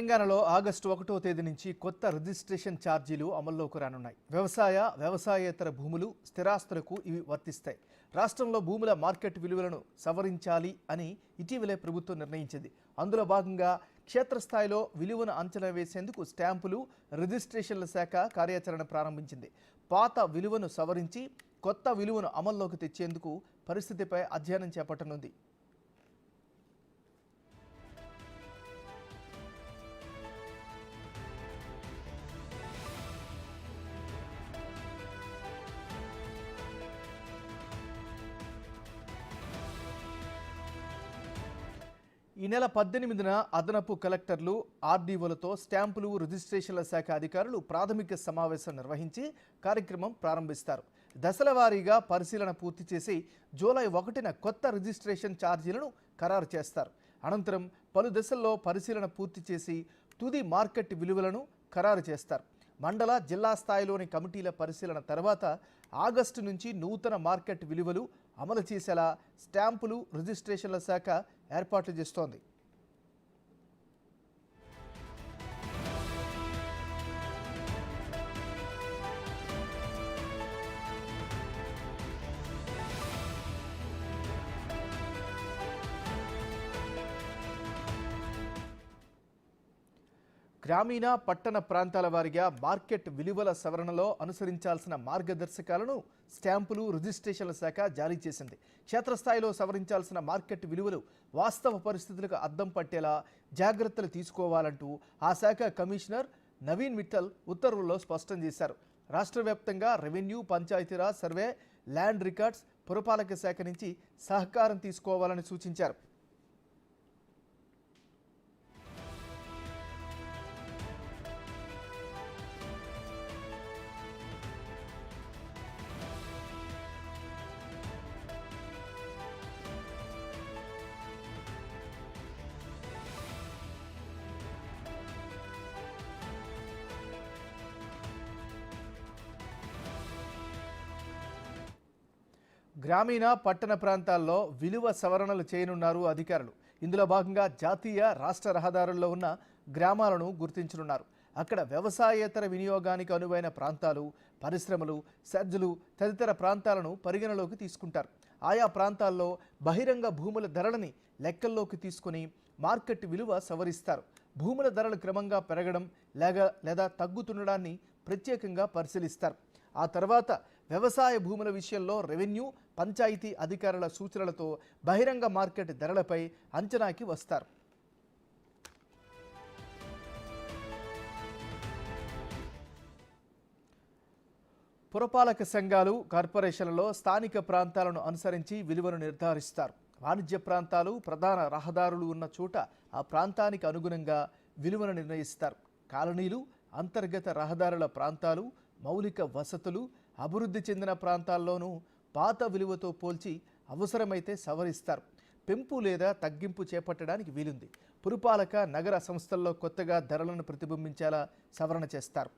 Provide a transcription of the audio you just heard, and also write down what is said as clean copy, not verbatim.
తెలంగాణలో ఆగస్టు 1వ తేదీ నుంచి కొత్త రిజిస్ట్రేషన్ ఛార్జీలు అమల్లోకి రానున్నాయి. వ్యవసాయేతర భూములు, స్థిరాస్తులకు ఇవి వర్తిస్తాయి. రాష్ట్రంలో భూముల మార్కెట్ విలువలను సవరించాలి అని ఇటీవలే ప్రభుత్వం నిర్ణయించింది. అందులో భాగంగా క్షేత్రస్థాయిలో విలువను అంచనా వేసేందుకు స్టాంపులు, రిజిస్ట్రేషన్ల శాఖ కార్యాచరణ ప్రారంభించింది. పాత విలువను సవరించి కొత్త విలువను అమల్లోకి తెచ్చేందుకు పరిస్థితిపై అధ్యయనం చేపట్టనుంది. ఈ నెల 18న అదనపు కలెక్టర్లు, ఆర్డీఓలతో స్టాంపులు, రిజిస్ట్రేషన్ల శాఖ అధికారులు ప్రాథమిక సమావేశం నిర్వహించి కార్యక్రమం ప్రారంభిస్తారు. దశల వారీగా పరిశీలన పూర్తి చేసి జూలై 1న కొత్త రిజిస్ట్రేషన్ ఛార్జీలను ఖరారు చేస్తారు. అనంతరం పలు దశల్లో పరిశీలన పూర్తి చేసి తుది మార్కెట్ విలువలను ఖరారు చేస్తారు. మండల, జిల్లా స్థాయిలోని కమిటీల పరిశీలన తర్వాత ఆగస్టు నుంచి నూతన మార్కెట్ విలువలు అమలు చేసేలా స్టాంపులు, రిజిస్ట్రేషన్ల శాఖ ఏర్పాట్లు చేస్తోంది. గ్రామీణ, పట్టణ ప్రాంతాల వారీగా మార్కెట్ విలువల సవరణలో అనుసరించాల్సిన మార్గదర్శకాలను స్టాంపులు, రిజిస్ట్రేషన్ల శాఖ జారీ చేసింది. క్షేత్రస్థాయిలో సవరించాల్సిన మార్కెట్ విలువలు వాస్తవ పరిస్థితులకు అద్దం పట్టేలా జాగ్రత్తలు తీసుకోవాలంటూ ఆ శాఖ కమిషనర్ నవీన్ మిట్టల్ ఉత్తర్వుల్లో స్పష్టం చేశారు. రాష్ట్ర వ్యాప్తంగా revenue, Panchayati Raj, survey, land records, పురపాలక శాఖ నుంచి సహకారం తీసుకోవాలని సూచించారు. గ్రామీణ, పట్టణ ప్రాంతాల్లో విలువ సవరణలు చేయనున్నారు అధికారులు. ఇందులో భాగంగా జాతీయ, రాష్ట్ర రహదారుల్లో ఉన్న గ్రామాలను గుర్తించనున్నారు. అక్కడ వ్యవసాయేతర వినియోగానికి అనువైన ప్రాంతాలు, పరిశ్రమలు, సర్జులు తదితర ప్రాంతాలను పరిగణలోకి తీసుకుంటారు. ఆయా ప్రాంతాల్లో బహిరంగ భూముల ధరలని లెక్కల్లోకి తీసుకుని మార్కెట్ విలువ సవరిస్తారు. భూముల ధరలు క్రమంగా పెరగడం లేదా తగ్గుతుండడాన్ని ప్రత్యేకంగా పరిశీలిస్తారు. ఆ తర్వాత వ్యవసాయ భూముల విషయంలో రెవెన్యూ, పంచాయతీ అధికారుల సూచనలతో బహిరంగ మార్కెట్ ధరలపై అంచనాకి వస్తారు. పురపాలక సంఘాలు, కార్పొరేషన్లలో స్థానిక ప్రాంతాలను అనుసరించి విలువను నిర్ధారిస్తారు. వాణిజ్య ప్రాంతాలు, ప్రధాన రహదారులు ఉన్న చోట ఆ ప్రాంతానికి అనుగుణంగా విలువను నిర్ణయిస్తారు. కాలనీలు, అంతర్గత రహదారుల ప్రాంతాలు, మౌలిక వసతులు, అభివృద్ధి చెందిన ప్రాంతాల్లోనూ పాత విలువతో పోల్చి అవసరమైతే సవరిస్తారు. పెంపు లేదా తగ్గింపు చేపట్టడానికి వీలుంది. పురపాలక, నగర సంస్థల్లో కొత్తగా ధరలను ప్రతిబింబించేలా సవరణ చేస్తారు.